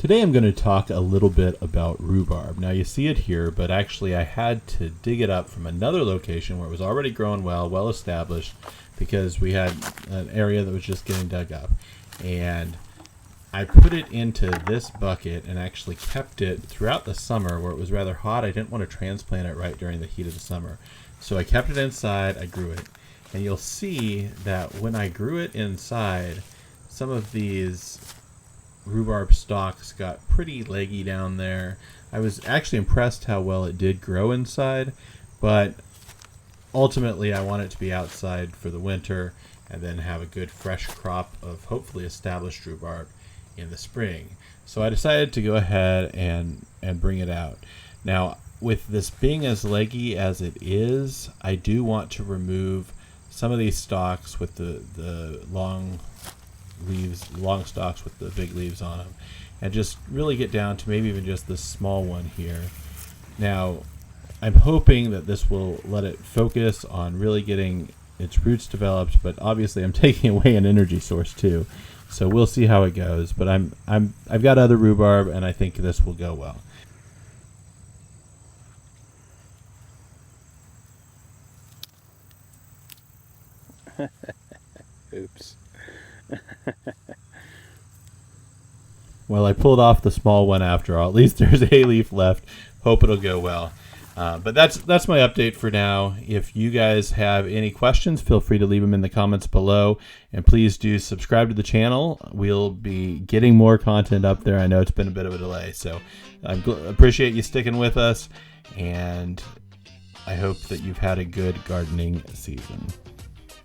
Today I'm going to talk a little bit about rhubarb. Now you see it here, but actually I had to dig it up from another location where it was already growing well established, because we had an area that was just getting dug up. And I put it into this bucket and actually kept it throughout the summer where it was rather hot. I didn't want to transplant it right during the heat of the summer. So I kept it inside, I grew it. And you'll see that when I grew it inside, some of these rhubarb stalks got pretty leggy down there. I was actually impressed how well it did grow inside, but ultimately I want it to be outside for the winter and then have a good fresh crop of hopefully established rhubarb in the spring. So I decided to go ahead and bring it out. Now, with this being as leggy as it is, I do want to remove some of these stalks with the long stalks with the big leaves on them, and just really get down to maybe even just this small one here. Now, I'm hoping that this will let it focus on really getting its roots developed, but obviously I'm taking away an energy source too. So we'll see how it goes, but I've got other rhubarb and I think this will go well. Oops. Well, I pulled off the small one after all. At least there's a leaf left. Hope it'll go well. But that's my update for now. If you guys have any questions, feel free to leave them in the comments below. And please do subscribe to the channel. We'll be getting more content up there. I know it's been a bit of a delay. So I appreciate you sticking with us. And I hope that you've had a good gardening season.